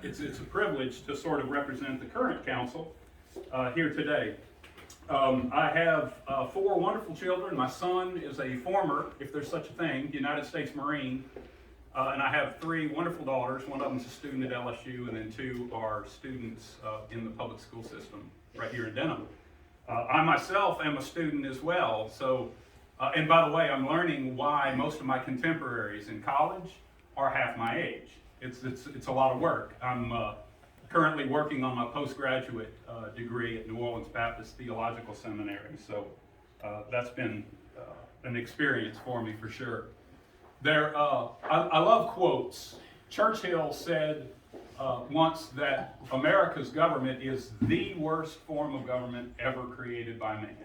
it's a privilege to sort of represent the current council here today. I have 4 wonderful children. My son is a former, if there's such a thing, United States Marine. And I have 3 wonderful daughters. One of them is a student at LSU, and then 2 are students in the public school system right here in Denham. I myself am a student as well. So, and by the way, I'm learning why most of my contemporaries in college are half my age. It's a lot of work. I'm currently working on my postgraduate degree at New Orleans Baptist Theological Seminary. So that's been an experience for me for sure. I love quotes. Churchill said once that America's government is the worst form of government ever created by man,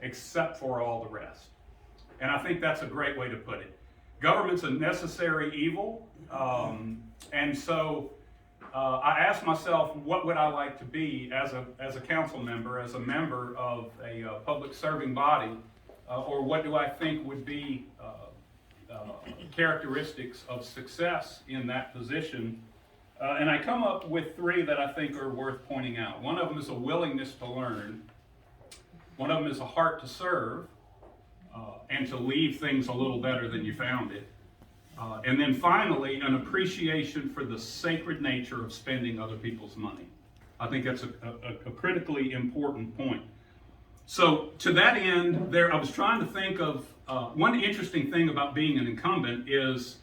except for all the rest. And I think that's a great way to put it. Government's a necessary evil, and so I asked myself, what would I like to be as a council member, as a member of a public serving body, or what do I think would be characteristics of success in that position? And I come up with 3 that I think are worth pointing out. One of them is a willingness to learn. One of them is a heart to serve, and to leave things a little better than you found it. And then finally, an appreciation for the sacred nature of spending other people's money. I think that's a critically important point. So to that end, I was trying to think of one interesting thing about being an incumbent is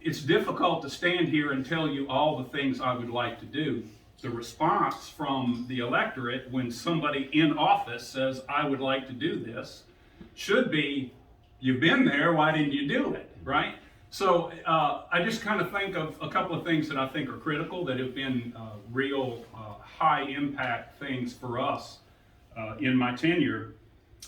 it's difficult to stand here and tell you all the things I would like to do. The response from the electorate when somebody in office says, I would like to do this, should be, you've been there, why didn't you do it, right? So I just kind of think of a couple of things that I think are critical that have been real high impact things for us in my tenure.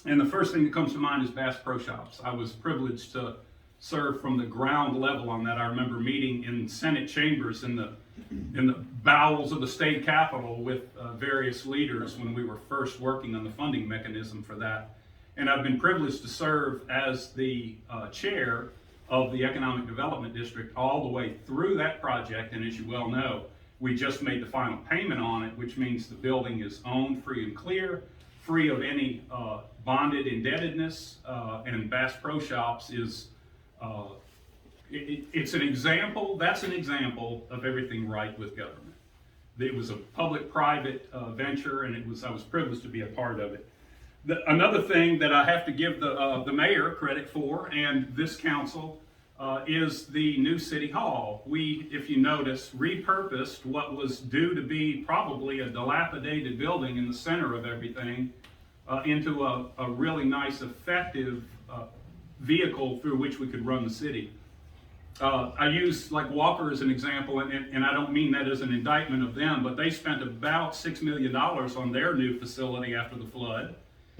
And the first thing that comes to mind is Bass Pro Shops. I was privileged to serve from the ground level on that. I remember meeting in Senate chambers in the bowels of the state capitol with various leaders when we were first working on the funding mechanism for that. And I've been privileged to serve as the chair of the Economic Development District all the way through that project. And as you well know, we just made the final payment on it, which means the building is owned free and clear, free of any bonded indebtedness, and Bass Pro Shops is, it's an example, that's an example of everything right with government. It was a public-private venture, and I was privileged to be a part of it. Another thing that I have to give the mayor credit for, and this council, is the new city hall. We, if you notice, repurposed what was due to be probably a dilapidated building in the center of everything into a really nice, effective vehicle through which we could run the city. I use like Walker as an example, and I don't mean that as an indictment of them, but they spent about $6 million on their new facility after the flood.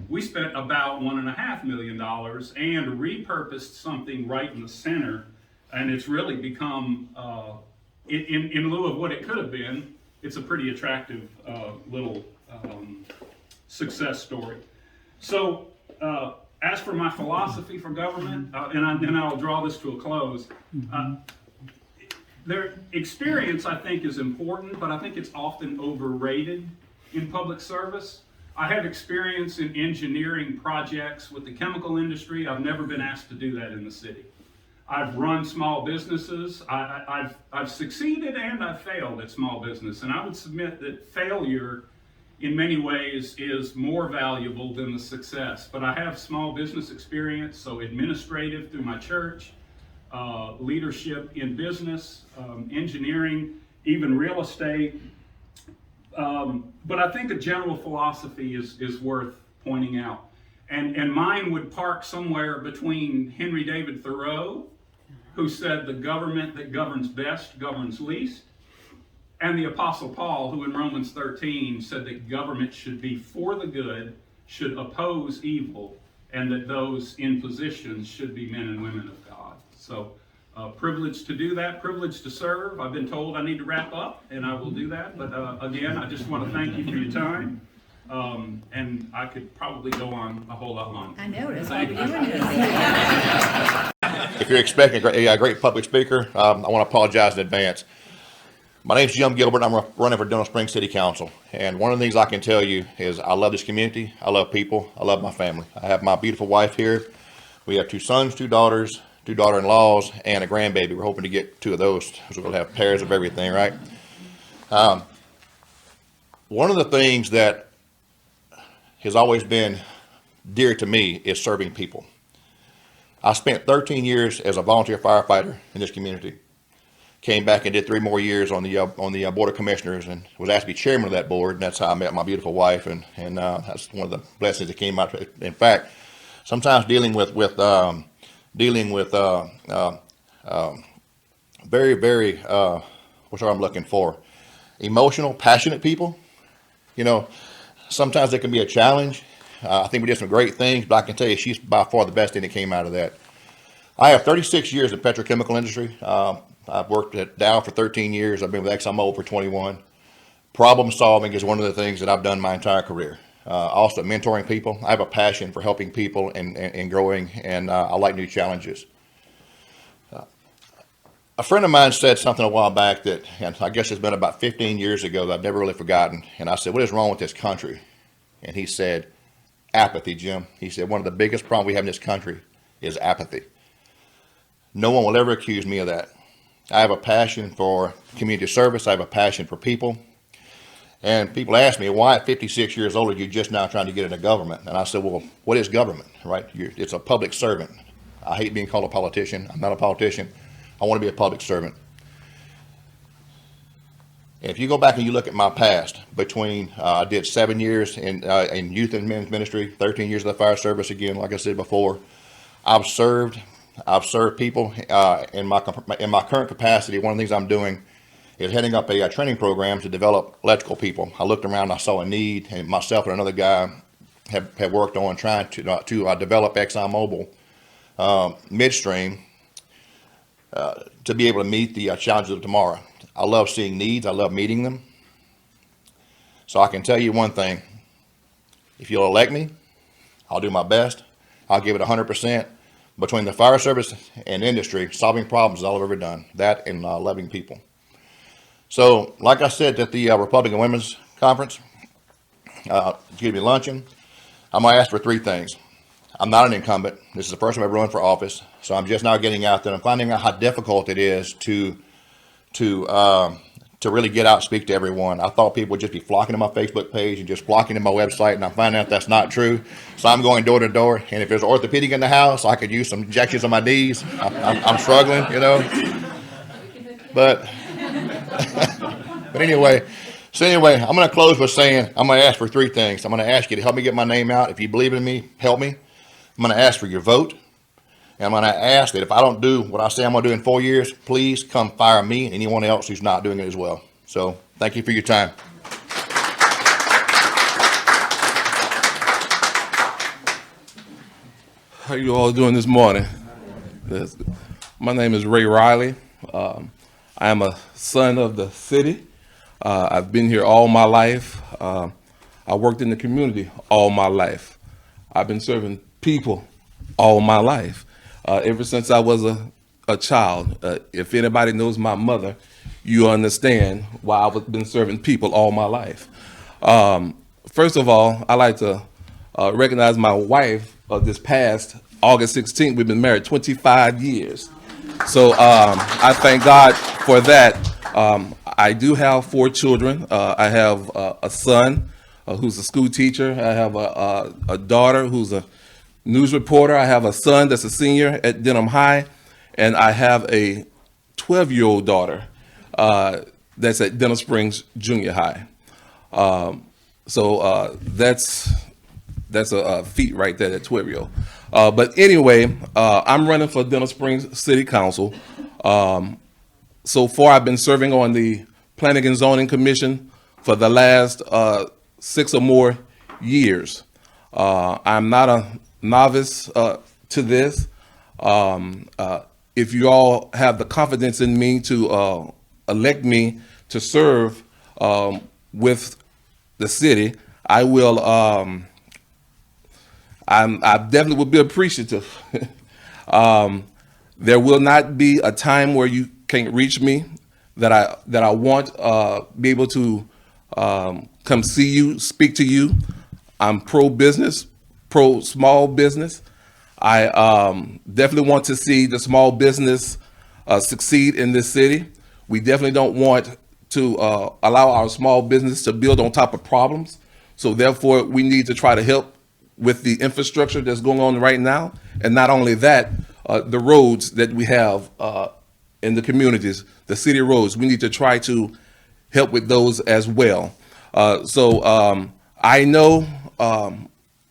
We spent about $1.5 million and repurposed something right in the center, and it's really become, in lieu of what it could have been, it's a pretty attractive little success story. So, as for my philosophy for government, and I'll draw this to a close, their experience, I think, is important, but I think it's often overrated in public service. I have experience in engineering projects with the chemical industry. I've never been asked to do that in the city. I've run small businesses. I've succeeded and I've failed at small business, and I would submit that failure in many ways is more valuable than the success. But I have small business experience, so administrative through my church, leadership in business, engineering, even real estate. But I think a general philosophy is worth pointing out. And mine would park somewhere between Henry David Thoreau, who said the government that governs best governs least, and the Apostle Paul, who in Romans 13 said that government should be for the good, should oppose evil, and that those in positions should be men and women of God. So privileged to do that, privileged to serve. I've been told I need to wrap up, and I will do that. But again, I just want to thank you for your time. And I could probably go on a whole lot longer. I know, that's why we're doing this. If you're expecting a great public speaker, I want to apologize in advance. My name's Jim Gilbert. I'm running for Denham Springs City Council. And one of the things I can tell you is I love this community. I love people. I love my family. I have my beautiful wife here. We have 2 sons, 2 daughters, 2 daughter-in-laws, and a grandbaby. We're hoping to get 2 of those, so we'll have pairs of everything, right? One of the things that has always been dear to me is serving people. I spent 13 years as a volunteer firefighter in this community. Came back and did 3 more years on the Board of Commissioners, and was asked to be chairman of that board, and that's how I met my beautiful wife, and that's one of the blessings that came out. In fact, sometimes dealing with very, very, what's what I'm looking for, emotional, passionate people, you know, sometimes it can be a challenge. I think we did some great things, but I can tell you she's by far the best thing that came out of that. I have 36 years in the petrochemical industry. I've worked at Dow for 13 years. I've been with ExxonMobil for 21. Problem solving is one of the things that I've done my entire career. Also mentoring people. I have a passion for helping people and growing, and I like new challenges. A friend of mine said something a while back that, and I guess it's been about 15 years ago, that I've never really forgotten. And I said, what is wrong with this country? And he said, apathy, Jim. He said, one of the biggest problems we have in this country is apathy. No one will ever accuse me of that. I have a passion for community service. I have a passion for people. And people ask me, why at 56 years old are you just now trying to get into government? And I said, well, what is government, right? It's a public servant. I hate being called a politician. I'm not a politician. I want to be a public servant. And if you go back and you look at my past, between I did 7 years in youth and men's ministry, 13 years of the fire service, again, like I said before. I've served people in my current capacity. One of the things I'm doing is heading up a training program to develop electrical people. I looked around, I saw a need, and myself and another guy have worked on trying to develop ExxonMobil midstream to be able to meet the challenges of tomorrow. I love seeing needs. I love meeting them. So I can tell you one thing. If you'll elect me, I'll do my best. I'll give it 100%. Between the fire service and industry, solving problems is all I've ever done. That and loving people. So, like I said at the Republican Women's Conference, luncheon, I'm going to ask for 3 things. I'm not an incumbent. This is the first time I've run for office, so I'm just now getting out there. I'm finding out how difficult it is to really get out and speak to everyone. I thought people would just be flocking to my Facebook page and just flocking to my website, and I'm finding out that's not true. So I'm going door to door, and if there's orthopedic in the house, I could use some injections on my knees. I'm struggling, you know. But anyway, I'm going to close with saying I'm going to ask for 3 things. I'm going to ask you to help me get my name out. If you believe in me, help me. I'm going to ask for your vote. And I'm going to ask that if I don't do what I say I'm going to do in 4 years, please come fire me and anyone else who's not doing it as well. So thank you for your time. How you all doing this morning? My name is Ray Riley. I am a son of the city. I've been here all my life. I worked in the community all my life. I've been serving people all my life. Ever since I was a child. If anybody knows my mother, you understand why I've been serving people all my life. First of all, I'd like to recognize my wife this past August 16th. We've been married 25 years. So I thank God for that. I do have 4 children. I have a son who's a school teacher. I have a daughter who's a news reporter. I have a son that's a senior at Denham High, and I have a 12-year-old daughter that's at Denham Springs Junior High. So that's a feat right there, that 12-year-old. But anyway, I'm running for Denham Springs City Council. So far, I've been serving on the Planning and Zoning Commission for the last 6 or more years. I'm not a novice to this. If you all have the confidence in me to elect me to serve with the city, I will. I definitely would be appreciative. There will not be a time where you can't reach me. that I want be able to come see you, speak to you. I'm pro-business, pro-small business. I definitely want to see the small business succeed in this city. We definitely don't want to allow our small business to build on top of problems. So therefore, we need to try to help with the infrastructure that's going on right now. And not only that, the roads that we have in the communities, the city roads, we need to try to help with those as well. So I know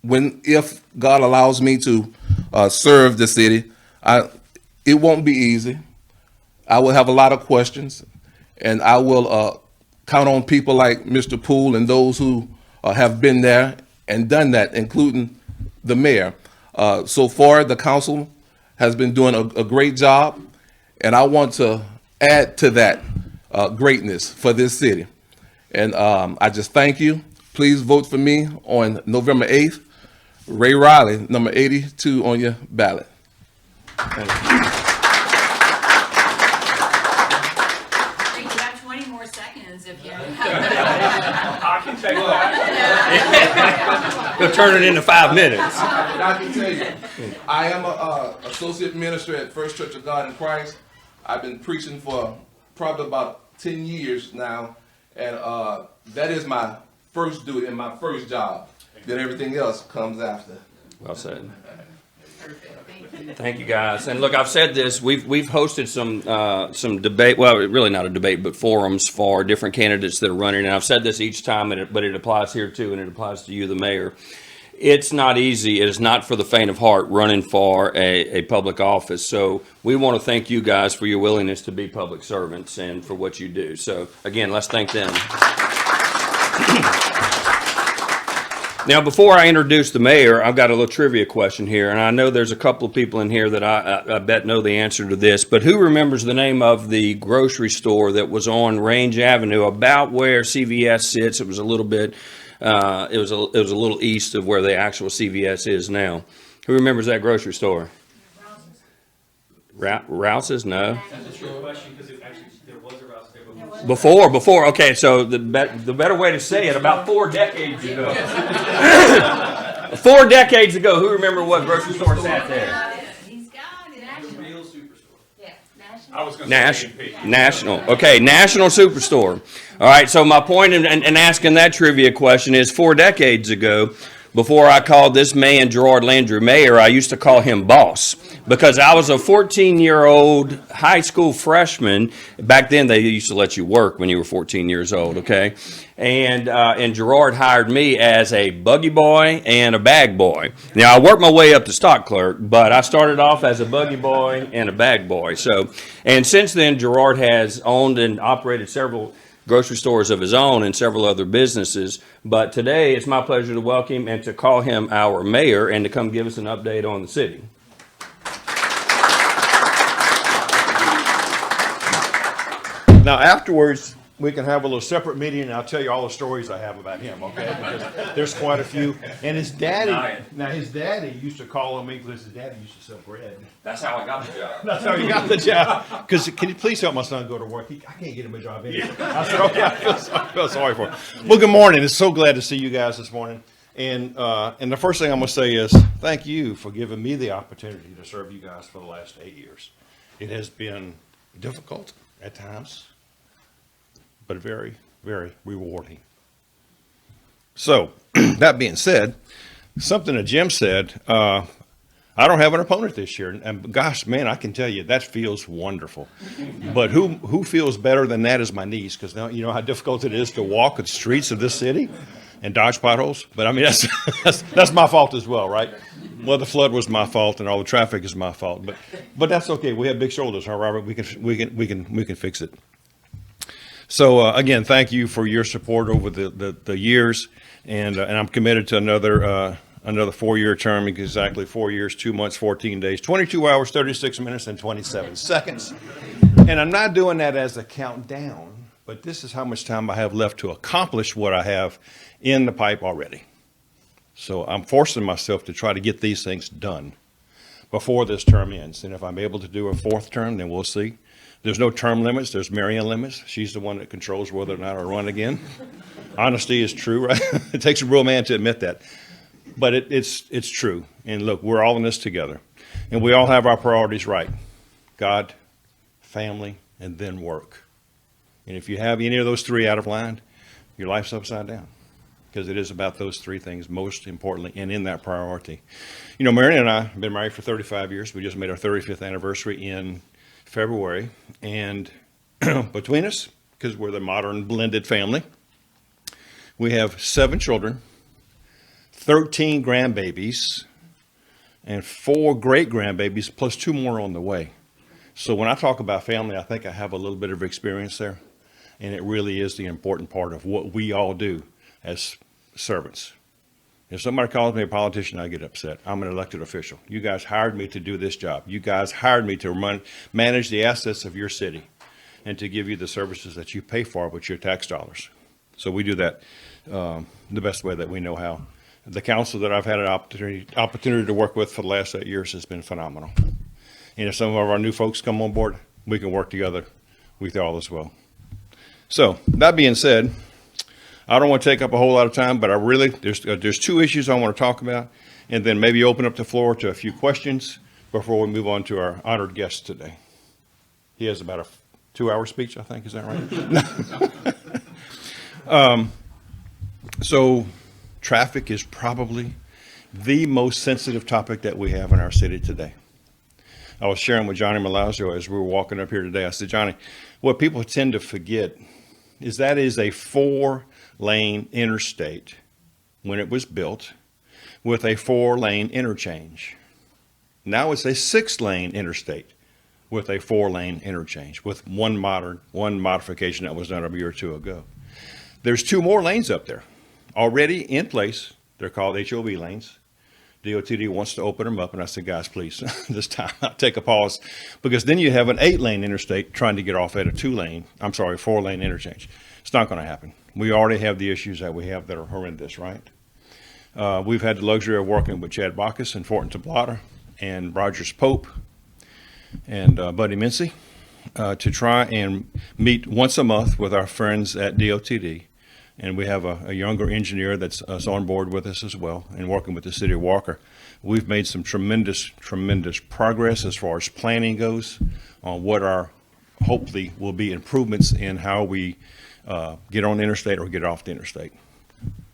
if God allows me to serve the city, it won't be easy. I will have a lot of questions, and I will count on people like Mr. Poole and those who have been there and done that, including the mayor. So far, the council has been doing a great job, and I want to add to that greatness for this city. And I just thank you. Please vote for me on November 8th. Ray Riley, number 82 on your ballot. Thank you. You got 20 more seconds if you. I can take that. We'll turn it into 5 minutes. And I can tell you, I am a associate minister at First Church of God in Christ. I've been preaching for probably about 10 years now, and that is my first duty and my first job. Then everything else comes after. Well said. Thank you, guys. And look, I've said this. We've hosted some debate. Well, really not a debate, but forums for different candidates that are running. And I've said this each time, but it applies here too, and it applies to you, the mayor. It's not easy. It is not for the faint of heart running for a public office. So we want to thank you guys for your willingness to be public servants and for what you do. So again, let's thank them. Now, before I introduce the mayor, I've got a little trivia question here, and I know there's a couple of people in here that I bet know the answer to this, but who remembers the name of the grocery store that was on Range Avenue, about where CVS sits? It was a little bit, it was a little east of where the actual CVS is now. Who remembers that grocery store? Rouse's? No. That's a trick question because actually there was a Rouse there Before. Okay, so the better way to say it, about 4 decades ago. 4 decades ago, who remember what grocery store sat there? He's got it. The real superstore. Yeah, national. I was going to say A&P. National. Okay, National Superstore. All right, so my point in asking that trivia question is 4 decades ago, before I called this man Gerard Landry mayor, I used to call him boss because I was a 14-year-old high school freshman. Back then, they used to let you work when you were 14 years old, okay? And Gerard hired me as a buggy boy and a bag boy. Now, I worked my way up to stock clerk, but I started off as a buggy boy and a bag boy. So, and since then, Gerard has owned and operated several grocery stores of his own and several other businesses. But today, it's my pleasure to welcome him and to call him our mayor and to come give us an update on the city. Now, afterwards, we can have a little separate meeting, and I'll tell you all the stories I have about him, okay? Because there's quite a few. And his daddy, his daddy used to call on me because his daddy used to sell bread. That's how I got the job. That's how he got the job. Because, can you please help my son go to work? I can't get him a job anyway. I said, okay, I feel sorry for him. Well, good morning. It's so glad to see you guys this morning. And the first thing I'm going to say is thank you for giving me the opportunity to serve you guys for the last 8 years. It has been difficult at times, but very, very rewarding. So, that being said, something that Jim said, I don't have an opponent this year. And gosh, man, I can tell you, that feels wonderful. But who feels better than that is my niece, because now you know how difficult it is to walk the streets of this city and dodge potholes. But I mean, that's my fault as well, right? Well, the flood was my fault, and all the traffic is my fault. But that's okay. We have big shoulders, huh, Robert? We can fix it. So again, thank you for your support over the years, and I'm committed to another 4-year term, exactly 4 years, 2 months, 14 days, 22 hours, 36 minutes, and 27 seconds. And I'm not doing that as a countdown, but this is how much time I have left to accomplish what I have in the pipe already. So I'm forcing myself to try to get these things done before this term ends. And if I'm able to do a 4th term, then we'll see. There's no term limits. There's Marion limits. She's the one that controls whether or not I run again. Honesty is true, right? It takes a real man to admit that. But it's true. And look, we're all in this together. And we all have our priorities right. God, family, and then work. And if you have any of those three out of line, your life's upside down. Because it is about those three things most importantly and in that priority. You know, Marion and I have been married for 35 years. We just made our 35th anniversary in February. And between us, because we're the modern blended family, we have 7 children, 13 grandbabies, and 4 great-grandbabies, plus 2 more on the way. So when I talk about family, I think I have a little bit of experience there. And it really is the important part of what we all do as servants. If somebody calls me a politician, I get upset. I'm an elected official. You guys hired me to do this job. You guys hired me to manage the assets of your city and to give you the services that you pay for with your tax dollars. So we do that the best way that we know how. The council that I've had an opportunity to work with for the last 8 years has been phenomenal. And if some of our new folks come on board, we can work together with all as well. So that being said, I don't want to take up a whole lot of time, but there's 2 issues I want to talk about, and then maybe open up the floor to a few questions before we move on to our honored guest today. He has about a 2-hour speech, I think. Is that right? So traffic is probably the most sensitive topic that we have in our city today. I was sharing with Johnny Malazzo as we were walking up here today. I said, Johnny, what people tend to forget is that is a 4-lane interstate when it was built with a 4-lane interchange. Now it's a 6-lane interstate with a 4-lane interchange with one modification that was done a year or 2 ago. There's 2 more lanes up there already in place. They're called HOV lanes. DOTD wants to open them up, and I said, guys, please, this time I'll take a pause, because then you have an 8-lane interstate trying to get off at a 4-lane interchange. It's not going to happen. We already have the issues that we have that are horrendous, right? We've had the luxury of working with Chad Bacchus and Fortin Tablata and Rogers Pope and Buddy Mincy to try and meet once a month with our friends at DOTD. And we have a younger engineer that's on board with us as well and working with the city of Walker. We've made some tremendous progress as far as planning goes on what our hopefully will be improvements in how we get on the interstate or get off the interstate.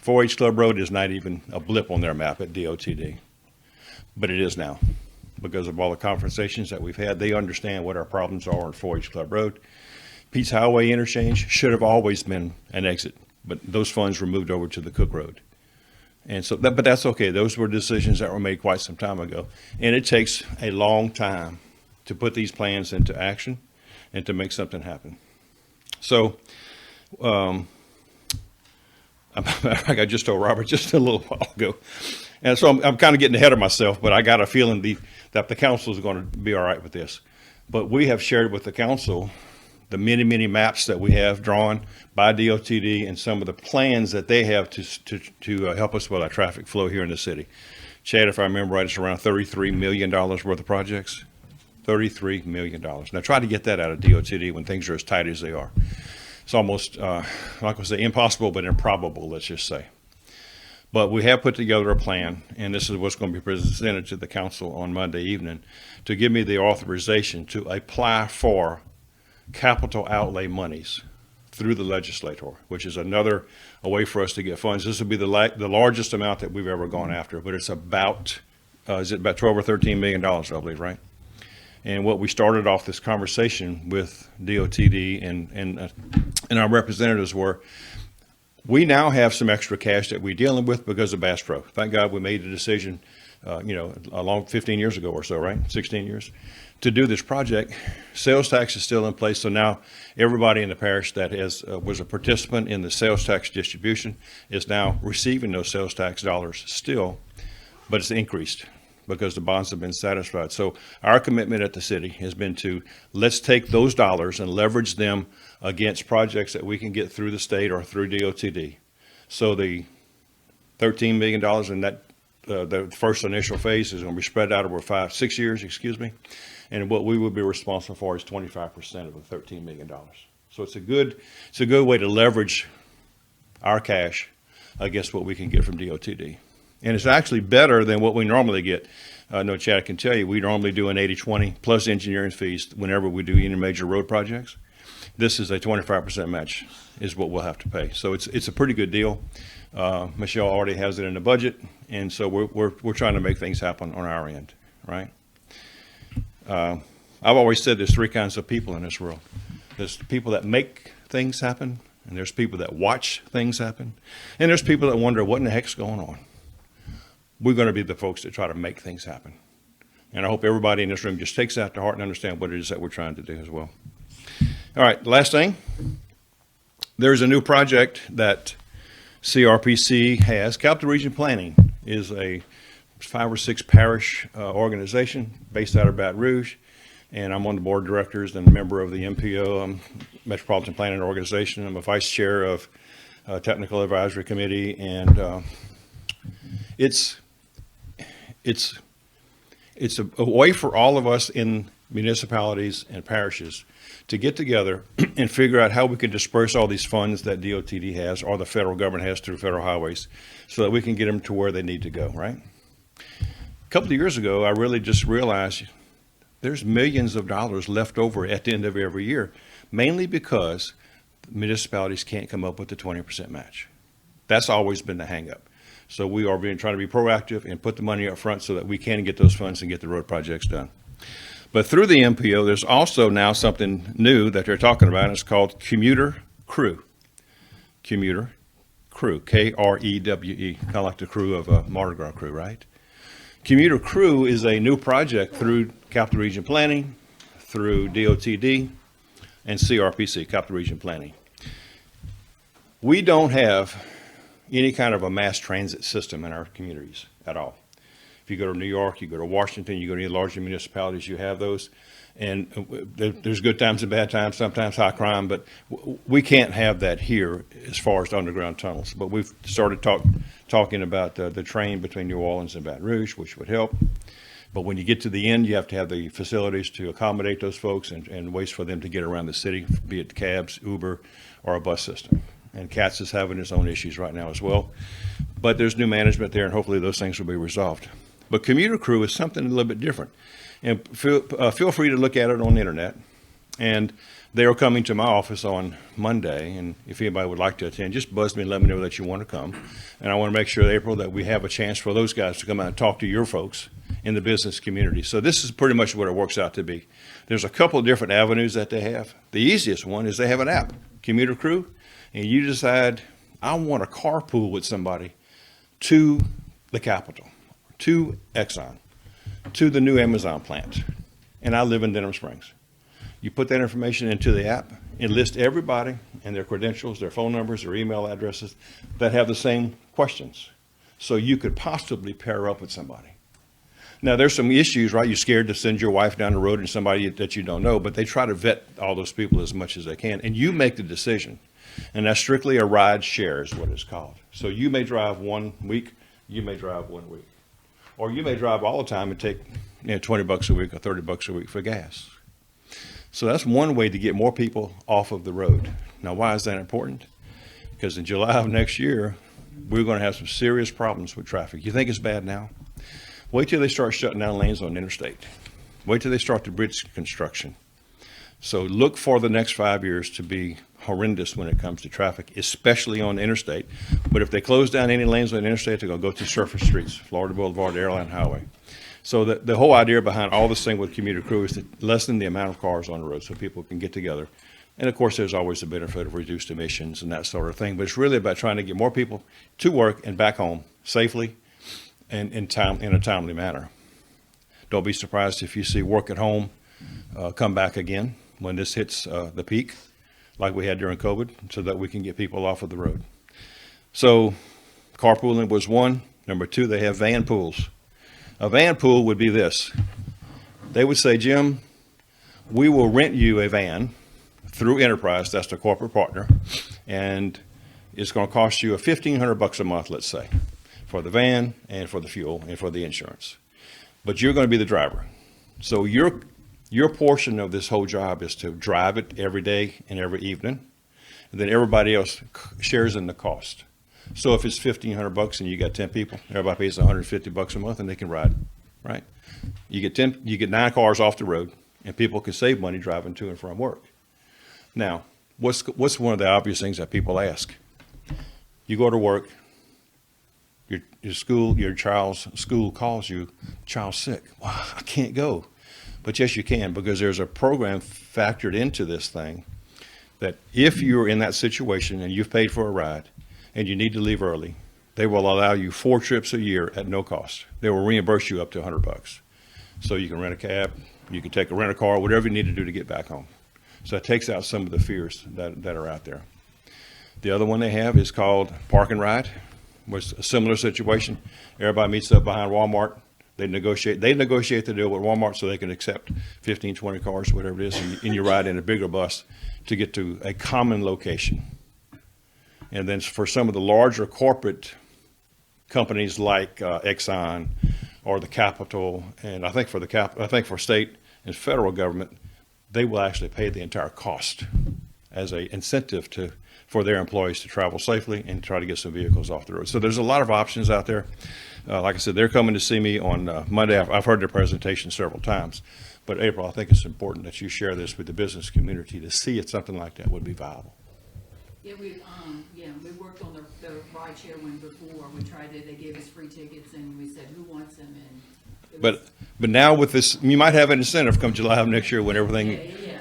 4H Club Road is not even a blip on their map at DOTD, but it is now because of all the conversations that we've had. They understand what our problems are on 4H Club Road. Pete's Highway interchange should have always been an exit, but those funds were moved over to the Cook Road. And so, but that's okay. Those were decisions that were made quite some time ago. And it takes a long time to put these plans into action and to make something happen. So, like I just told Robert just a little while ago. And so I'm kind of getting ahead of myself, but I got a feeling that the council is going to be all right with this. But we have shared with the council the many maps that we have drawn by DOTD and some of the plans that they have to help us with our traffic flow here in the city. Chad, if I remember right, it's around $33 million worth of projects. $33 million. Now try to get that out of DOTD when things are as tight as they are. It's almost, like I say, impossible, but improbable, let's just say. But we have put together a plan, and this is what's going to be presented to the council on Monday evening, to give me the authorization to apply for capital outlay monies through the legislator, which is a way for us to get funds. This will be the largest amount that we've ever gone after, but it's about, is it about 12 or $13 million, I believe, right? And what we started off this conversation with DOTD and our representatives were, we now have some extra cash that we're dealing with because of Bass Pro. Thank God we made a decision, along 15 years ago or so, right? 16 years. To do this project. Sales tax is still in place, so now everybody in the parish that was a participant in the sales tax distribution is now receiving those sales tax dollars still, but it's increased because the bonds have been satisfied. So our commitment at the city has been to let's take those dollars and leverage them against projects that we can get through the state or through DOTD. So the $13 million in that the first initial phase is going to be spread out over 6 years, excuse me. And what we would be responsible for is 25% of the $13 million. So it's a good way to leverage our cash against what we can get from DOTD. And it's actually better than what we normally get. I know Chad can tell you, we normally do an 80-20 plus engineering fees whenever we do any major road projects. This is a 25% match is what we'll have to pay. So it's a pretty good deal. Michelle already has it in the budget, and so we're trying to make things happen on our end, right? I've always said there's three kinds of people in this world. There's people that make things happen, and there's people that watch things happen, and there's people that wonder what in the heck's going on. We're going to be the folks that try to make things happen. And I hope everybody in this room just takes that to heart and understand what it is that we're trying to do as well. All right, last thing. There's a new project that CRPC has. Capital Region Planning is a 5 or 6 parish organization based out of Baton Rouge. And I'm on the board of directors and a member of the MPO, Metropolitan Planning Organization. I'm a vice chair of Technical Advisory Committee, and it's a way for all of us in municipalities and parishes to get together and figure out how we can disperse all these funds that DOTD has or the federal government has through federal highways so that we can get them to where they need to go, right? A couple of years ago, I really just realized there's millions of dollars left over at the end of every year, mainly because municipalities can't come up with the 20% match. That's always been the hang up. So we are trying to be proactive and put the money up front so that we can get those funds and get the road projects done. But through the MPO, there's also now something new that they're talking about, and it's called Commuter Crew. Commuter Crew, K-R-E-W-E, kind of like the crew of a Mardi Gras crew, right? Commuter Crew is a new project through Capital Region Planning, through DOTD, and CRPC, Capital Region Planning. We don't have any kind of a mass transit system in our communities at all. If you go to New York, you go to Washington, you go to any larger municipalities, you have those. And there's good times and bad times, sometimes high crime, but we can't have that here as far as the underground tunnels. But we've started talking about the train between New Orleans and Baton Rouge, which would help. But when you get to the end, you have to have the facilities to accommodate those folks and ways for them to get around the city, be it cabs, Uber, or a bus system. And CATS is having its own issues right now as well. But there's new management there, and hopefully those things will be resolved. But Commuter Crew is something a little bit different. And feel free to look at it on the internet. And they are coming to my office on Monday. And if anybody would like to attend, just buzz me and let me know that you want to come. And I want to make sure, April, that we have a chance for those guys to come out and talk to your folks in the business community. So this is pretty much what it works out to be. There's a couple of different avenues that they have. The easiest one is they have an app, Commuter Crew. And you decide, I want to carpool with somebody to the Capitol, to Exxon, to the new Amazon plant, and I live in Denham Springs. You put that information into the app and list everybody and their credentials, their phone numbers, their email addresses that have the same questions. So you could possibly pair up with somebody. Now, there's some issues, right? You're scared to send your wife down the road and somebody that you don't know, but they try to vet all those people as much as they can, and you make the decision. And that's strictly a ride share is what it's called. So you may drive 1 week, you may drive 1 week. Or you may drive all the time and take $20 a week or $30 a week for gas. So that's one way to get more people off of the road. Now, why is that important? Because in July of next year, we're going to have some serious problems with traffic. You think it's bad now? Wait till they start shutting down lanes on the interstate. Wait till they start the bridge construction. So look for the next 5 years to be horrendous when it comes to traffic, especially on the interstate. But if they close down any lanes on the interstate, they're going to go to surface streets, Florida Boulevard, Airline Highway. So the whole idea behind all this thing with Commuter Crew is to lessen the amount of cars on the road so people can get together. And of course, there's always the benefit of reduced emissions and that sort of thing. But it's really about trying to get more people to work and back home safely and in a timely manner. Don't be surprised if you see work at home come back again when this hits the peak, like we had during COVID, so that we can get people off of the road. So carpooling was one. Number two, they have van pools. A van pool would be this. They would say, Jim, we will rent you a van through Enterprise, that's the corporate partner, and it's going to cost you $1,500 a month, let's say, for the van and for the fuel and for the insurance. But you're going to be the driver. So your portion of this whole job is to drive it every day and every evening. And then everybody else shares in the cost. So if it's $1,500 and you got 10 people, everybody pays $150 a month and they can ride, right? You get 9 cars off the road and people can save money driving to and from work. Now, what's one of the obvious things that people ask? You go to work, your child's school calls you, child's sick. Well, I can't go. But yes, you can, because there's a program factored into this thing that if you're in that situation and you've paid for a ride and you need to leave early, they will allow you 4 trips a year at no cost. They will reimburse you up to $100. So you can rent a cab, you can take a rent a car, whatever you need to do to get back home. So it takes out some of the fears that are out there. The other one they have is called Park and Ride. Was a similar situation. Everybody meets up behind Walmart. They negotiate the deal with Walmart so they can accept 15, 20 cars, whatever it is, and you ride in a bigger bus to get to a common location. And then for some of the larger corporate companies like Exxon or the Capitol, and I think for state and federal government, they will actually pay the entire cost as an incentive for their employees to travel safely and try to get some vehicles off the road. So there's a lot of options out there. Like I said, they're coming to see me on Monday. I've heard their presentation several times. But April, I think it's important that you share this with the business community to see if something like that would be viable. Yeah, we worked on the ride share one before. We tried it, they gave us free tickets and we said, who wants them? And it was, But now with this, you might have an incentive come July of next year when everything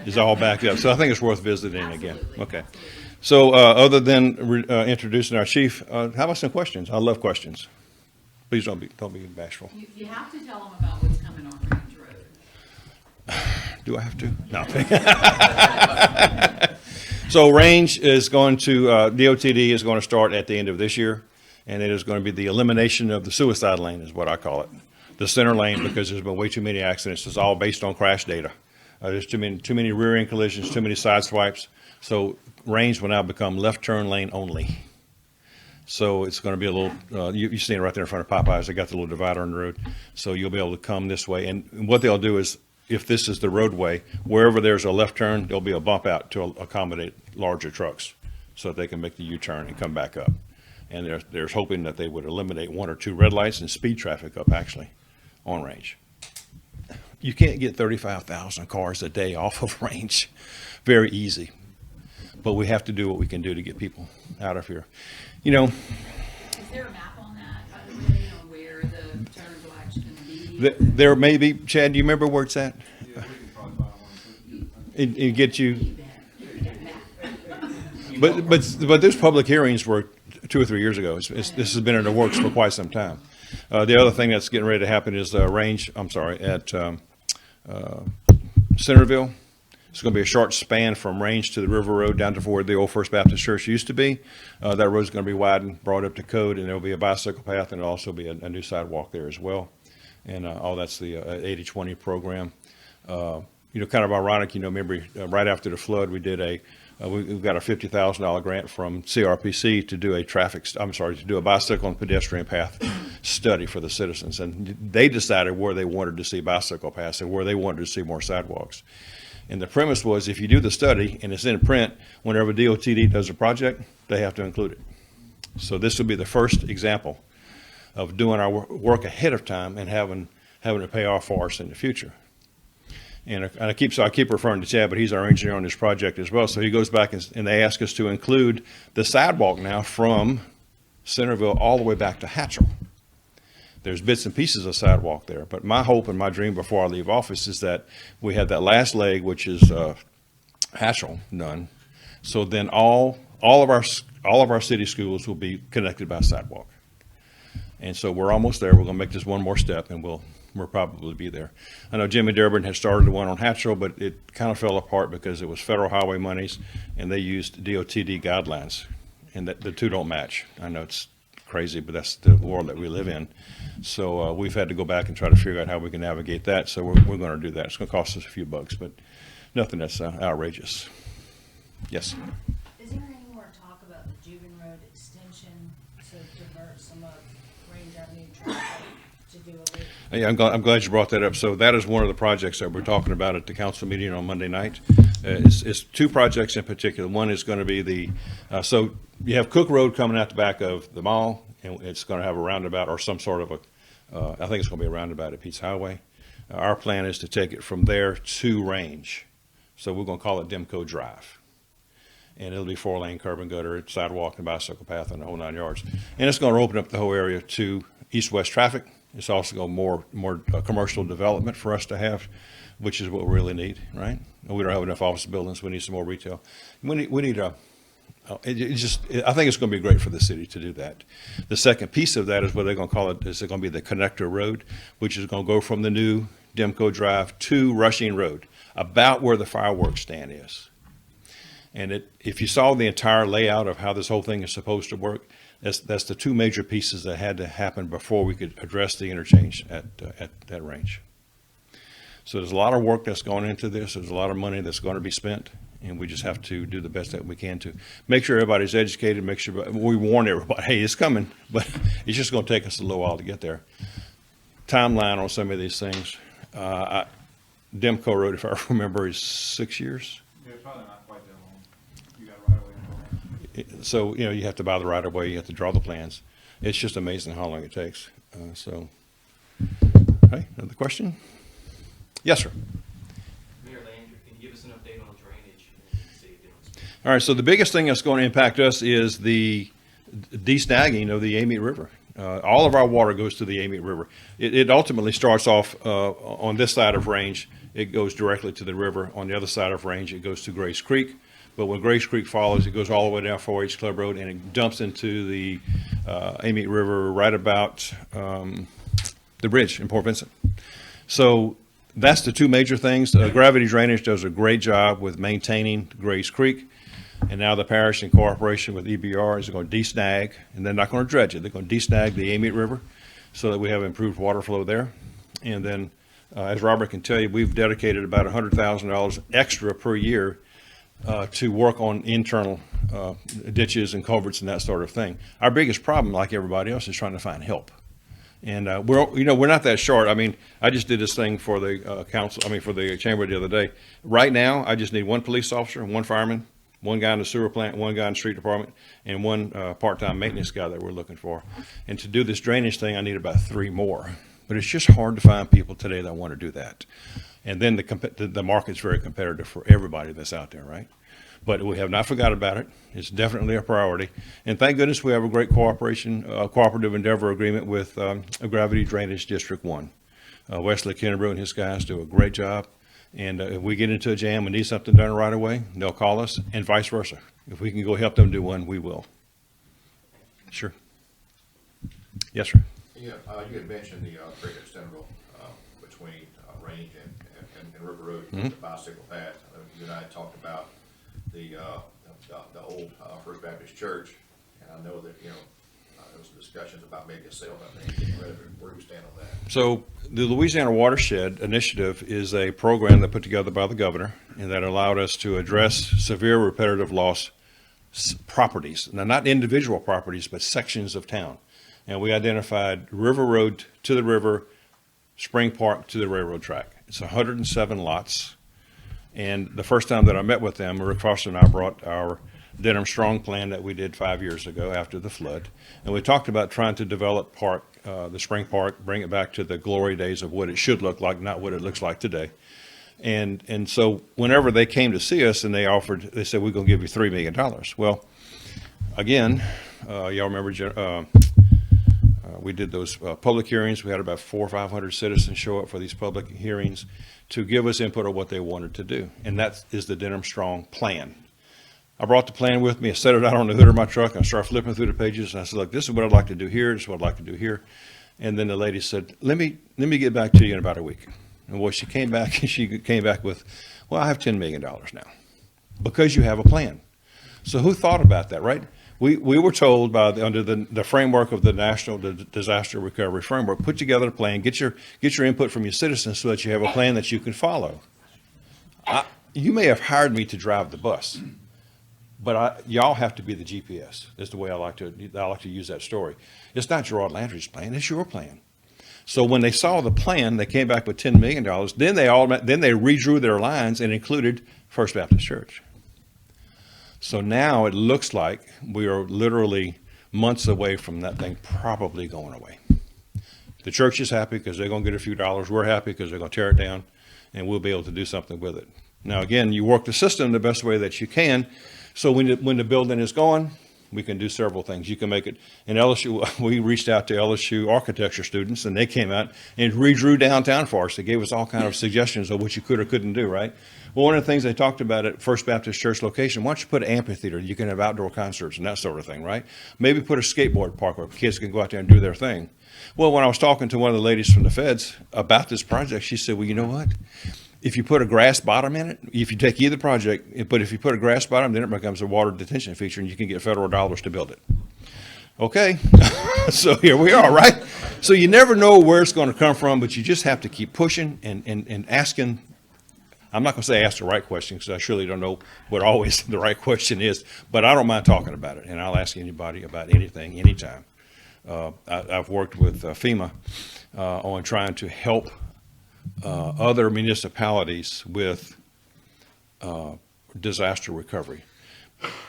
is all backed up. So I think it's worth visiting again. Absolutely, Okay. absolutely. So other than introducing our chief, how about some questions? I love questions. Please don't be bashful. You have to tell them about what's coming on Range Road. Do I have to? No. So Range is going to, DOTD is going to start at the end of this year, and it is going to be the elimination of the suicide lane is what I call it. The center lane, because there's been way too many accidents. It's all based on crash data. There's too many rear end collisions, too many side swipes. So Range will now become left turn lane only. So it's going to be a little, you've seen it right there in front of Popeyes. They got the little divider on the road. So you'll be able to come this way. And what they'll do is, if this is the roadway, wherever there's a left turn, there'll be a bump out to accommodate larger trucks so that they can make the U-turn and come back up. And there's hoping that they would eliminate 1 or 2 red lights and speed traffic up actually on Range. You can't get 35,000 cars a day off of Range. Very easy. But we have to do what we can do to get people out of here. You know, Is there a map on that, by the way, on where the turns will actually be? there may be, Chad, do you remember where it's at? It get you, but those public hearings were 2 or 3 years ago. This has been in the works for quite some time. The other thing that's getting ready to happen is at Centerville. It's going to be a short span from Range to the River Road down to where the old First Baptist Church used to be. That road's going to be widened, brought up to code, and there'll be a bicycle path, and there'll also be a new sidewalk there as well. And all that's the 80-20 program. Kind of ironic, remember right after the flood, we did we got a $50,000 grant from CRPC to do a bicycle and pedestrian path study for the citizens. And they decided where they wanted to see bicycle paths and where they wanted to see more sidewalks. And the premise was, if you do the study and it's in print, whenever DOTD does a project, they have to include it. So this will be the first example of doing our work ahead of time and having to pay off for us in the future. And I keep referring to Chad, but he's our engineer on this project as well. So he goes back and they ask us to include the sidewalk now from Centerville all the way back to Hatchell. There's bits and pieces of sidewalk there, but my hope and my dream before I leave office is that we have that last leg, which is Hatchell, done. So then all of our city schools will be connected by sidewalk. And so we're almost there. We're going to make this one more step, and we'll probably be there. I know Jimmy Durbin had started the one on Hatchell, but it kind of fell apart because it was federal highway monies, and they used DOTD guidelines, and the two don't match. I know it's crazy, but that's the world that we live in. So we've had to go back and try to figure out how we can navigate that. So we're going to do that. It's going to cost us a few bucks, but nothing that's outrageous. Yes. Is there any more talk about the Juven Road extension to divert some of Range Avenue traffic to do a loop. Yeah, I'm glad you brought that up. So that is one of the projects that we're talking about at the council meeting on Monday night. It's two projects in particular. One is going to be so you have Cook Road coming out the back of the mall, and it's going to have a roundabout or some sort of I think it's going to be a roundabout at Pete's Highway. Our plan is to take it from there to Range. So we're going to call it Demco Drive. And it'll be 4-lane curb and gutter, sidewalk and bicycle path and the whole 9 yards. And it's going to open up the whole area to east-west traffic. It's also going more commercial development for us to have, which is what we really need, right? We don't have enough office buildings. We need some more retail. We need I think it's going to be great for the city to do that. The second piece of that is what they're going to call it, is going to be the connector road, which is going to go from the new Demco Drive to Rushing Road, about where the fireworks stand is. And if you saw the entire layout of how this whole thing is supposed to work, that's the two major pieces that had to happen before we could address the interchange at that Range. So there's a lot of work that's going into this. There's a lot of money that's going to be spent, and we just have to do the best that we can to make sure everybody's educated, make sure we warn everybody, hey, it's coming, but it's just going to take us a little while to get there. Timeline on some of these things. Demco Road, if I remember, is 6 years. Yeah, probably not quite that long. You got right away. So, you have to buy the right of way, you have to draw the plans. It's just amazing how long it takes. Okay, another question? Yes, sir. Mayor Landry, can you give us an update on drainage in the city of Denham? All right, so the biggest thing that's going to impact us is the de-snagging of the Amite River. All of our water goes to the Amite River. It ultimately starts off on this side of Range. It goes directly to the river. On the other side of Range, it goes to Grace Creek. But when Grace Creek follows, it goes all the way down 4H Club Road, and it dumps into the Amite River right about the bridge in Port Vincent. So that's the two major things. Gravity Drainage does a great job with maintaining Grace Creek. And now the parish, in cooperation with EBR, is going to de-snag, and they're not going to dredge it. They're going to de-snag the Amite River so that we have improved water flow there. And then, as Robert can tell you, we've dedicated about $100,000 extra per year to work on internal ditches and culverts and that sort of thing. Our biggest problem, like everybody else, is trying to find help. And we're not that short. I mean, I just did this thing for the for the chamber the other day. Right now, I just need one police officer, one fireman, one guy in the sewer plant, one guy in the street department, and one part-time maintenance guy that we're looking for. And to do this drainage thing, I need about 3 more. But it's just hard to find people today that want to do that. And then the market's very competitive for everybody that's out there, right? But we have not forgot about it. It's definitely a priority. And thank goodness we have a great cooperative endeavor agreement with Gravity Drainage District 1. Wesley Kennebrew and his guys do a great job. And if we get into a jam and need something done right away, they'll call us, and vice versa. If we can go help them do one, we will. Sure. Yes, sir. Yeah, you had mentioned the creek extendable between Range and River Road, the bicycle path. You and I had talked about the old First Baptist Church, and I know that there was some discussions about maybe a sale of that thing, getting rid of it. Where do we stand on that? So the Louisiana Watershed Initiative is a program that put together by the governor, and that allowed us to address severe repetitive loss properties. Now, not individual properties, but sections of town. And we identified River Road to the river, Spring Park to the railroad track. It's 107 lots. And the first time that I met with them, Rick Foster and I brought our Denham Strong plan that we did 5 years ago after the flood. And we talked about trying to develop the Spring Park, bring it back to the glory days of what it should look like, not what it looks like today. And so whenever they came to see us and they said, we're going to give you $3 million. Well, again, y'all remember we did those public hearings. We had about 400 or 500 citizens show up for these public hearings to give us input on what they wanted to do. And that is the Denham Strong plan. I brought the plan with me. I set it out on the hood of my truck, and I started flipping through the pages, and I said, look, this is what I'd like to do here. This is what I'd like to do here. And then the lady said, let me get back to you in about a week. And well, she came back with, well, I have $10 million now because you have a plan. So who thought about that, right? We were told under the framework of the National Disaster Recovery Framework, put together a plan, get your input from your citizens so that you have a plan that you can follow. You may have hired me to drive the bus, But y'all have to be the GPS. That's the way I like to use that story. It's not Gerard Landry's plan. It's your plan. So when they saw the plan, they came back with $10 million. Then they redrew their lines and included First Baptist Church. So now it looks like we are literally months away from that thing probably going away. The church is happy because they're going to get a few dollars. We're happy because they're going to tear it down, and we'll be able to do something with it. Now, again, you work the system the best way that you can. So when the building is gone, we can do several things. You can make it, in LSU, we reached out to LSU architecture students, and they came out and redrew downtown for us. They gave us all kinds of suggestions of what you could or couldn't do, right? Well, one of the things they talked about at First Baptist Church location, why don't you put an amphitheater? You can have outdoor concerts and that sort of thing, right? Maybe put a skateboard park where kids can go out there and do their thing. Well, when I was talking to one of the ladies from the feds about this project, she said, well, you know what? If you put a grass bottom in it, if you take either project, but if you put a grass bottom, then it becomes a water detention feature and you can get federal dollars to build it. Okay, so here we are, right? So you never know where it's going to come from, but you just have to keep pushing and asking. I'm not going to say ask the right question because I surely don't know what always the right question is, but I don't mind talking about it, and I'll ask anybody about anything, anytime. I've worked with FEMA on trying to help other municipalities with disaster recovery.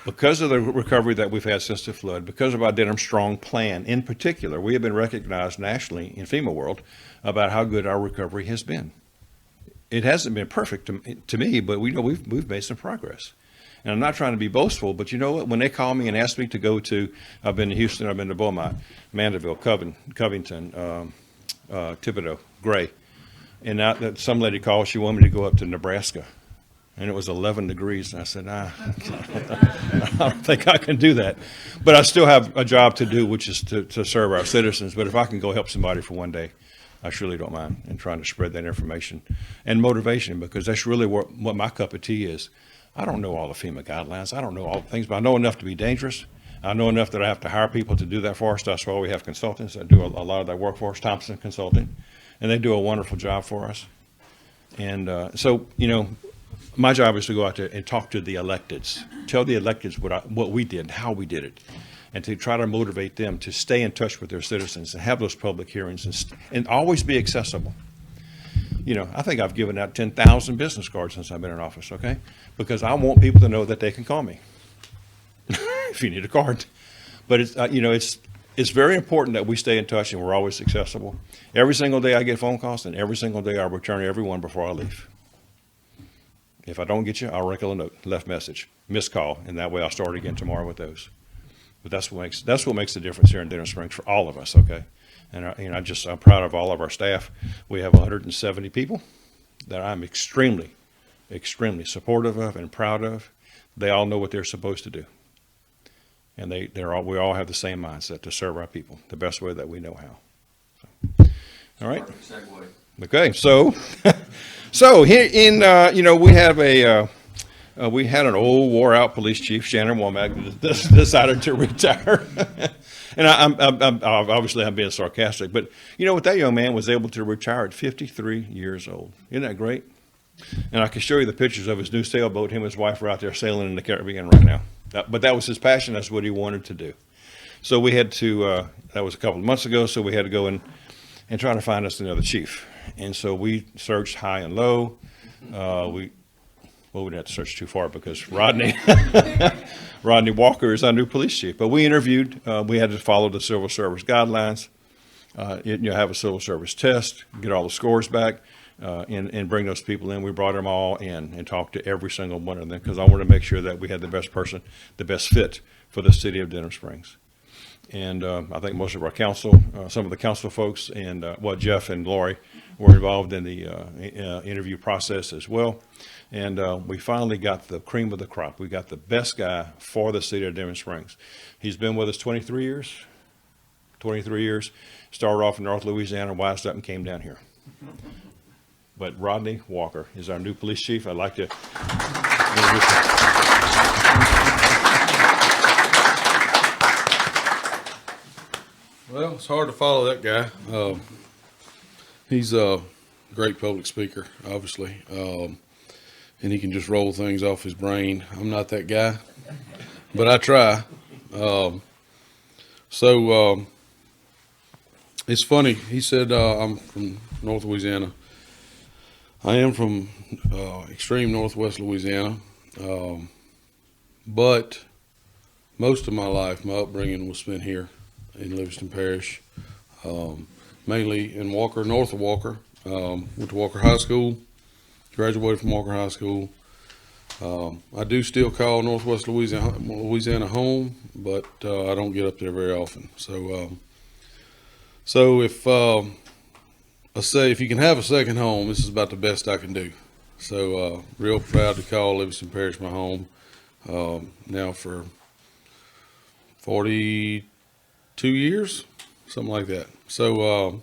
Because of the recovery that we've had since the flood, because of our Denham Strong Plan in particular, we have been recognized nationally in FEMA world about how good our recovery has been. It hasn't been perfect to me, but we know we've made some progress. And I'm not trying to be boastful, but you know what? When they call me and ask me to go to, I've been to Houston, I've been to Beaumont, Mandeville, Covington, Thibodaux, Gray. And now that some lady called, she wanted me to go up to Nebraska. And it was 11 degrees. And I said, nah, I don't think I can do that. But I still have a job to do, which is to serve our citizens. But if I can go help somebody for one day, I surely don't mind in trying to spread that information and motivation, because that's really what my cup of tea is. I don't know all the FEMA guidelines. I don't know all the things, but I know enough to be dangerous. I know enough that I have to hire people to do that for us. That's why we have consultants that do a lot of that work for us, Thompson Consulting, and they do a wonderful job for us. And so, you know, my job is to go out there and talk to the electeds, tell the electeds what we did, how we did it, and to try to motivate them to stay in touch with their citizens and have those public hearings and always be accessible. You know, I think I've given out 10,000 business cards since I've been in office, okay? Because I want people to know that they can call me if you need a card. But it's, you know, it's very important that we stay in touch and we're always accessible. Every single day I get phone calls, and every single day I return every one before I leave. If I don't get you, I'll wrinkle a note, left message, missed call, and that way I'll start again tomorrow with those. But that's what makes the difference here in Denham Springs for all of us, okay? And I'm proud of all of our staff. We have 170 people that I'm extremely, extremely supportive of and proud of. They all know what they're supposed to do. And we all have the same mindset to serve our people the best way that we know how. So, all right. Okay. So here in, you know, we have we had an old wore out police chief, Shannon Womack, decided to retire. And I'm being sarcastic, but you know what? That young man was able to retire at 53 years old. Isn't that great? And I can show you the pictures of his new sailboat. Him and his wife are out there sailing in the Caribbean right now. But that was his passion. That's what he wanted to do. So we had to, that was a couple of months ago, so we had to go and try to find us another chief. And so we searched high and low. We didn't have to search too far because Rodney Walker is our new police chief. But we interviewed. We had to follow the civil service guidelines. Have a civil service test, get all the scores back, and bring those people in. We brought them all in and talked to every single one of them because I wanted to make sure that we had the best person, the best fit for the city of Denham Springs. And I think most of our council, some of the council folks, and Jeff and Lori were involved in the interview process as well. And we finally got the cream of the crop. We got the best guy for the city of Denham Springs. He's been with us 23 years. 23 years. Started off in North Louisiana, wised up, and came down here. But Rodney Walker is our new police chief. I'd like to introduce him. Well, it's hard to follow that guy. He's a great public speaker, obviously. and he can just roll things off his brain. I'm not that guy, but I try. It's funny. He said I'm from North Louisiana. I am from extreme Northwest Louisiana, but most of my life, my upbringing was spent here in Livingston Parish, mainly in Walker, north of Walker. Went to Walker High School, graduated from Walker High School. I do still call Northwest Louisiana home, but I don't get up there very often. So if I say if you can have a second home, this is about the best I can do. So real proud to call Livingston Parish my home now for 42 years, something like that. So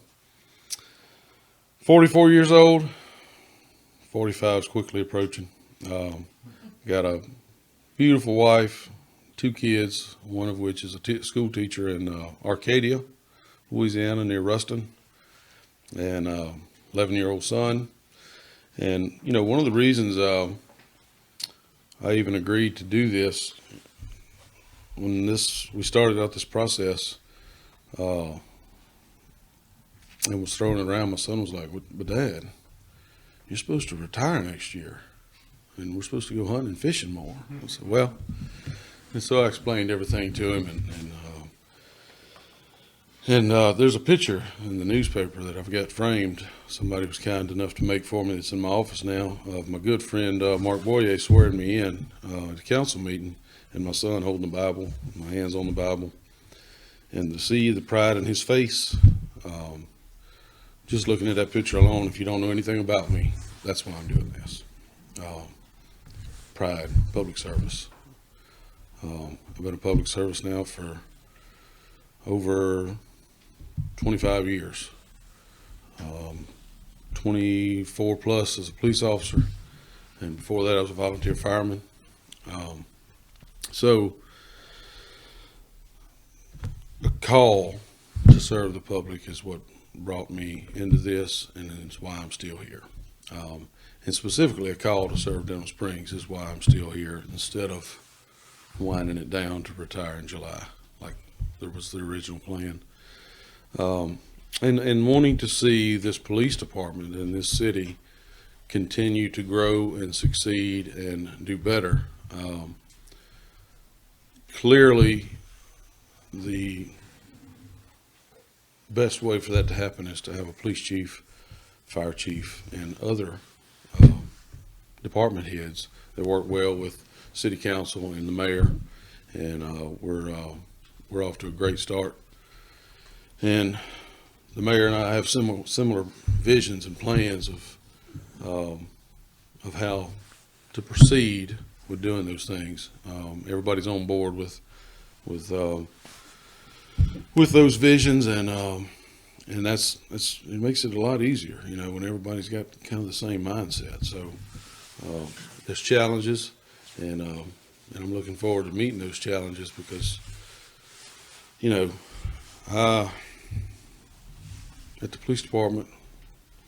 44 years old, 45 is quickly approaching. Got a beautiful wife, 2 kids, one of which is a school teacher in Arcadia, Louisiana, near Ruston, and 11-year-old son. And, you know, one of the reasons I even agreed to do this, when we started out this process, and was throwing it around, my son was like, but Dad, you're supposed to retire next year, and we're supposed to go hunting and fishing more. I said, well, and so I explained everything to him, and there's a picture in the newspaper that I've got framed. Somebody was kind enough to make for me. It's in my office now, of my good friend Mark Boyer swearing me in at a council meeting, and my son holding the Bible, my hands on the Bible, and to see the pride in his face, just looking at that picture alone, if you don't know anything about me, that's why I'm doing this. Pride, public service. I've been in public service now for over 25 years. 24 plus as a police officer, and before that I was a volunteer fireman. So the call to serve the public is what brought me into this, and it's why I'm still here. And specifically a call to serve Denham Springs is why I'm still here, instead of winding it down to retire in July like there was the original plan. And wanting to see this police department in this city continue to grow and succeed and do better. Clearly, the best way for that to happen is to have a police chief, fire chief, and other department heads that work well with city council and the mayor. And we're off to a great start. And the mayor and I have similar visions and plans of how to proceed with doing those things. Everybody's on board with those visions, and that's it makes it a lot easier, you know, when everybody's got kind of the same mindset. So there's challenges, and I'm looking forward to meeting those challenges because, you know, at the police department,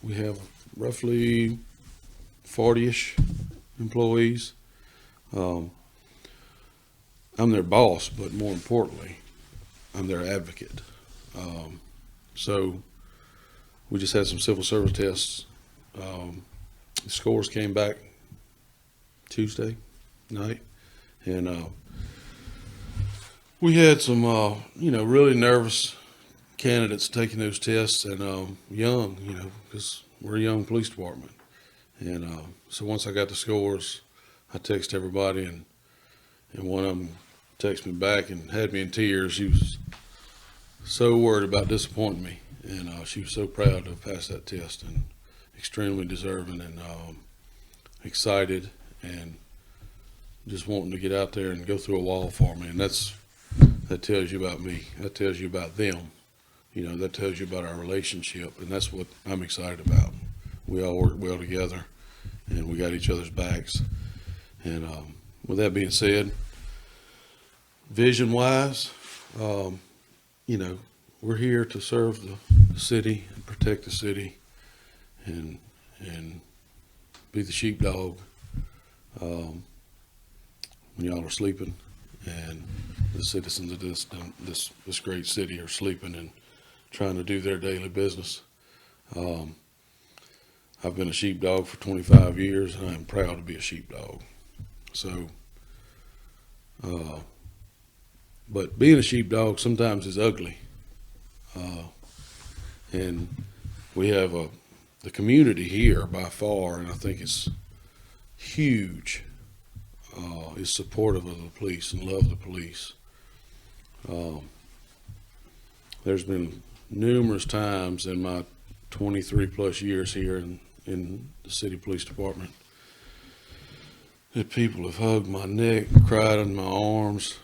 we have roughly 40-ish employees. I'm their boss, but more importantly, I'm their advocate. So we just had some civil service tests. The scores came back Tuesday night, and we had some, really nervous candidates taking those tests, and young, because we're a young police department. And so once I got the scores, I texted everybody, and one of them texted me back and had me in tears. She was so worried about disappointing me, and she was so proud to have passed that test, and extremely deserving, and excited, and just wanting to get out there and go through a wall for me. And that tells you about me. That tells you about them. That tells you about our relationship, and that's what I'm excited about. We all work well together, and we got each other's backs. And with that being said, vision-wise, we're here to serve the city and protect the city, and be the sheepdog when y'all are sleeping, and the citizens of this great city are sleeping and trying to do their daily business. I've been a sheepdog for 25 years, and I'm proud to be a sheepdog. So, but being a sheepdog sometimes is ugly. And we have the community here by far, and I think it's huge, is supportive of the police and love the police. There's been numerous times in my 23 plus years here in the city police department that people have hugged my neck, cried in my arms,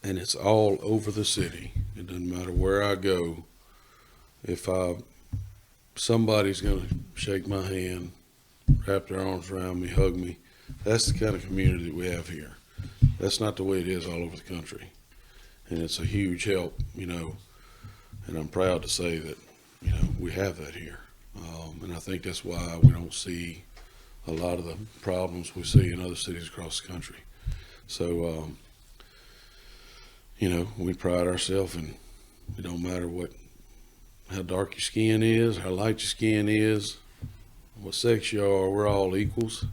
and it's all over the city. It doesn't matter where I go. If somebody's going to shake my hand, wrap their arms around me, hug me, that's the kind of community that we have here. That's not the way it is all over the country. And it's a huge help, and I'm proud to say that, we have that here. And I think that's why we don't see a lot of the problems we see in other cities across the country. So, we pride ourselves, and it don't matter how dark your skin is, how light your skin is, what sex you are, we're all equals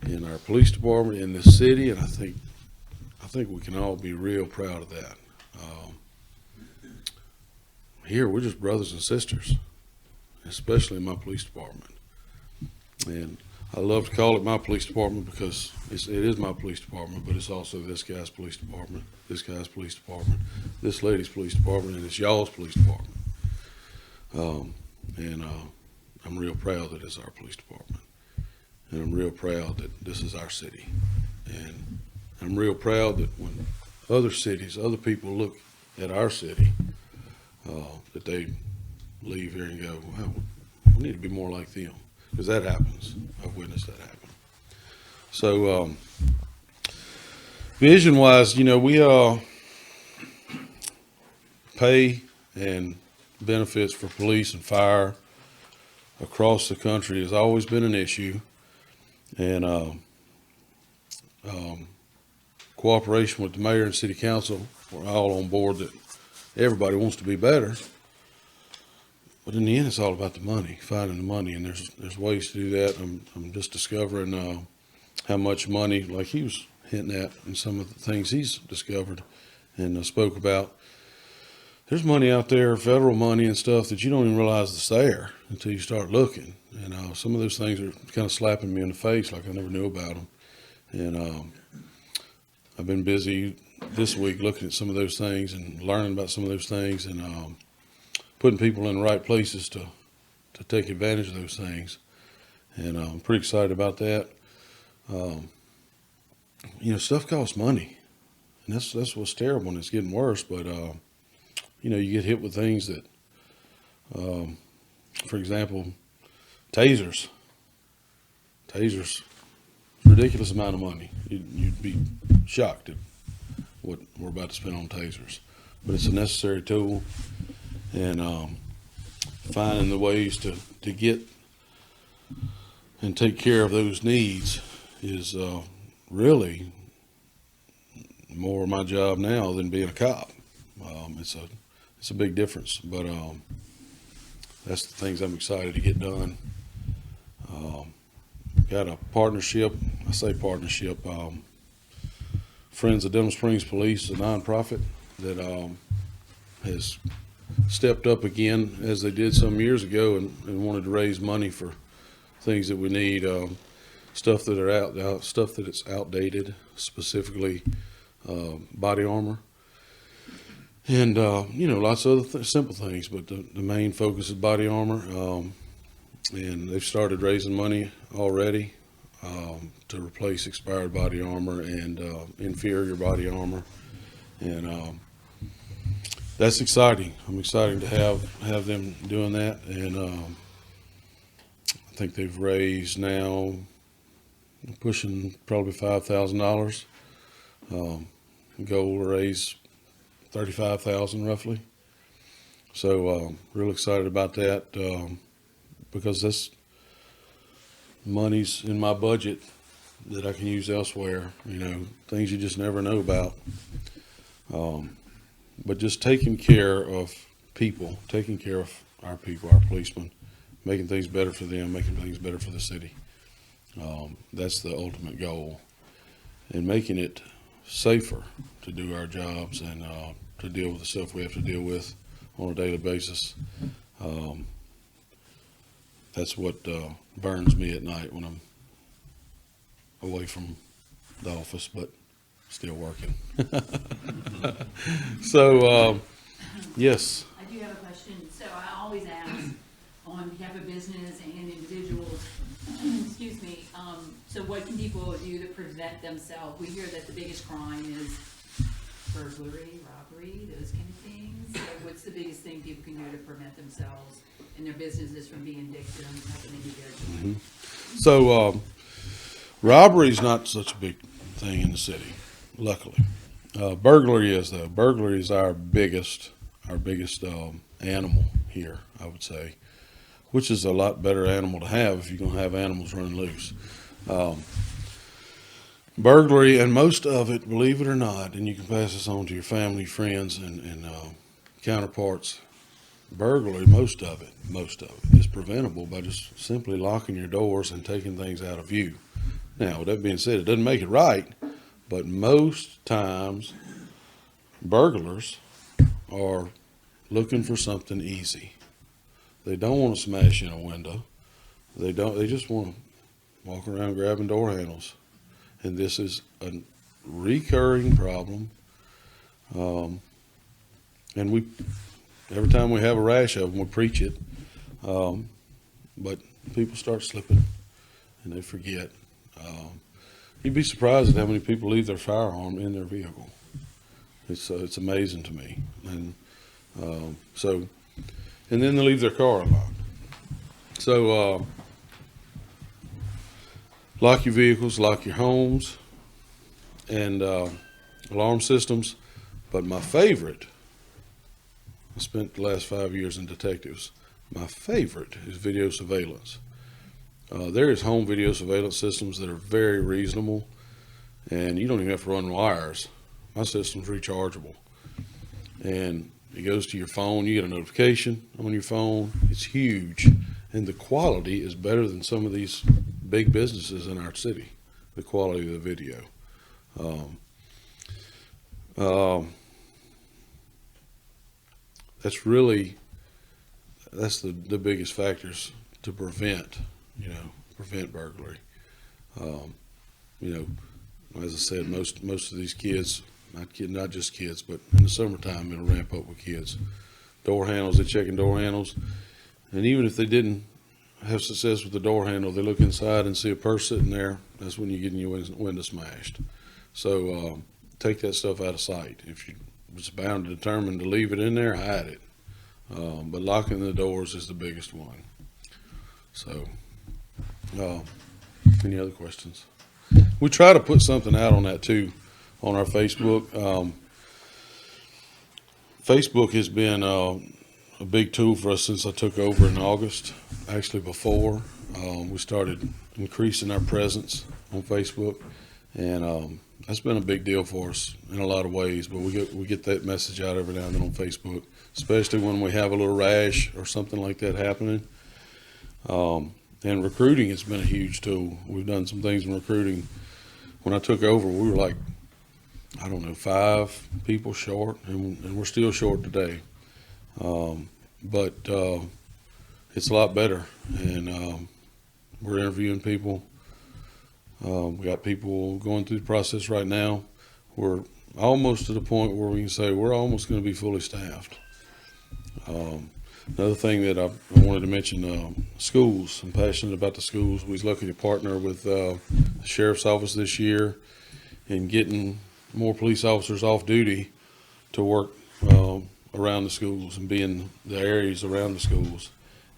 in our police department, in this city, and I think we can all be real proud of that. Here, we're just brothers and sisters, especially in my police department. And I love to call it my police department because it is my police department, but it's also this guy's police department, this guy's police department, this lady's police department, and it's y'all's police department. I'm real proud that it's our police department. And I'm real proud that this is our city. And I'm real proud that when other cities, other people look at our city, that they leave here and go, wow, we need to be more like them. Because that happens. I've witnessed that happen. So, vision-wise, we pay and benefits for police and fire across the country has always been an issue. And cooperation with the mayor and city council, we're all on board that everybody wants to be better. But in the end, it's all about the money, finding the money, and there's ways to do that. I'm just discovering how much money, like he was hinting at in some of the things he's discovered and spoke about. There's money out there, federal money and stuff that you don't even realize is there until you start looking. And some of those things are kind of slapping me in the face, like I never knew about them. And I've been busy this week looking at some of those things and learning about some of those things, and putting people in the right places to take advantage of those things. And I'm pretty excited about that. Stuff costs money, and that's what's terrible, and it's getting worse. But you get hit with things that, for example, tasers, ridiculous amount of money. You'd be shocked at what we're about to spend on tasers, but it's a necessary tool. And finding the ways to get and take care of those needs is really more of my job now than being a cop. It's a big difference, but that's the things I'm excited to get done. Got a partnership. I say partnership. Friends of Denham Springs Police, a nonprofit that has stepped up again as they did some years ago and wanted to raise money for things that we need, stuff that it's outdated, specifically body armor, and lots of other simple things, but the main focus is body armor. And they've started raising money already to replace expired body armor and inferior body armor, and that's exciting. I'm excited to have them doing that, and I think they've raised now pushing probably $5,000. Goal to raise $35,000 roughly. So real excited about that because monies in my budget that I can use elsewhere, you know, things you just never know about. But just taking care of people, taking care of our people, our policemen, making things better for them, making things better for the city. That's the ultimate goal. And making it safer to do our jobs and to deal with the stuff we have to deal with on a daily basis. That's what burns me at night when I'm away from the office, but still working. So, yes. I do have a question. So I always ask on behalf of business and individuals, excuse me, so what can people do to prevent themselves? We hear that the biggest crime is burglary, robbery, those kind of things. So what's the biggest thing people can do to prevent themselves and their businesses from being victims? How can they do their job? So, robbery is not such a big thing in the city, luckily. Burglary is, though. Burglary is our biggest animal here, I would say, which is a lot better animal to have if you're going to have animals running loose. Burglary, and most of it, believe it or not, and you can pass this on to your family, friends, and counterparts, burglary, most of it is preventable by just simply locking your doors and taking things out of view. Now, with that being said, it doesn't make it right, but most times burglars are looking for something easy. They don't want to smash in a window. They just want to walk around grabbing door handles. And this is a recurring problem. And every time we have a rash of them, we preach it. But people start slipping and they forget. You'd be surprised at how many people leave their firearm in their vehicle. It's amazing to me. And and then they leave their car unlocked. So lock your vehicles, lock your homes, and alarm systems. But my favorite, I spent the last 5 years in detectives. My favorite is video surveillance. There is home video surveillance systems that are very reasonable, and you don't even have to run wires. My system's rechargeable, and it goes to your phone. You get a notification on your phone. It's huge, and the quality is better than some of these big businesses in our city. The quality of the video. That's the biggest factors to prevent burglary. As I said, most of these kids, not just kids, but in the summertime, it'll ramp up with kids. Door handles, they're checking door handles. And even if they didn't have success with the door handle, they look inside and see a purse sitting there. That's when you're getting your window smashed. So take that stuff out of sight. If you was bound and determined to leave it in there, hide it. But locking the doors is the biggest one. So, any other questions? We try to put something out on that too, on our Facebook. Facebook has been a big tool for us since I took over in August. Actually, before we started increasing our presence on Facebook, and that's been a big deal for us in a lot of ways. But we get that message out every now and then on Facebook, especially when we have a little rash or something like that happening. And recruiting has been a huge tool. We've done some things in recruiting. When I took over, we were like, 5 people short, and we're still short today. But it's a lot better, and we're interviewing people. We got people going through the process right now. We're almost to the point where we can say we're almost going to be fully staffed. Another thing that I wanted to mention, schools. I'm passionate about the schools. We was lucky to partner with the sheriff's office this year in getting more police officers off duty to work around the schools and be in the areas around the schools.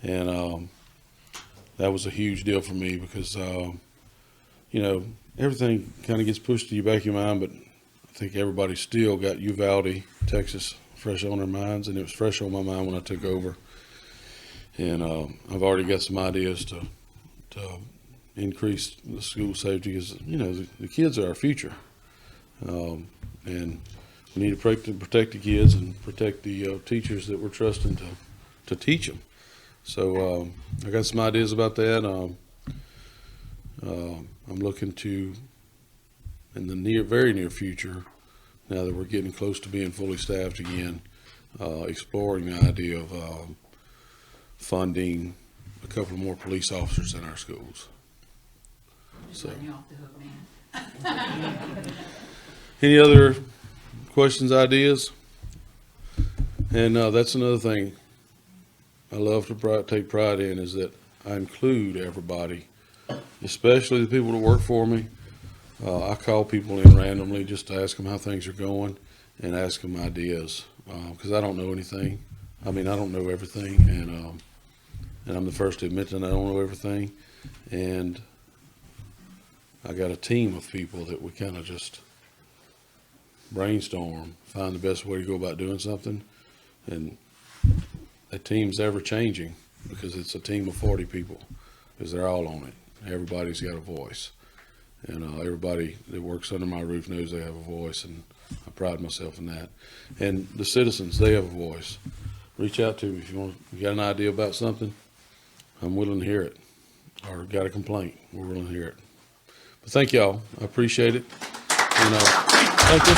And that was a huge deal for me because, everything kind of gets pushed to the back of your mind, but I think everybody still got Uvalde, Texas, fresh on their minds, and it was fresh on my mind when I took over. And I've already got some ideas to increase the school safety, because the kids are our future, and we need to protect the kids and protect the teachers that we're trusting to teach them. So I got some ideas about that. I'm looking to, in the very near future, now that we're getting close to being fully staffed again, exploring the idea of funding a couple more police officers in our schools. Just letting you off the hook, man. Any other questions, ideas? And that's another thing I love to take pride in, is that I include everybody, especially the people that work for me. I call people in randomly just to ask them how things are going and ask them ideas, because I don't know anything. I mean, I don't know everything, and I'm the first to admit that I don't know everything. And I got a team of people that we kind of just brainstorm, find the best way to go about doing something. And that team's ever changing, because it's a team of 40 people, because they're all on it. Everybody's got a voice. And everybody that works under my roof knows they have a voice, and I pride myself in that. And the citizens, they have a voice. Reach out to me if you got an idea about something. I'm willing to hear it. Or got a complaint, we're willing to hear it. But thank y'all. I appreciate it. And thank you.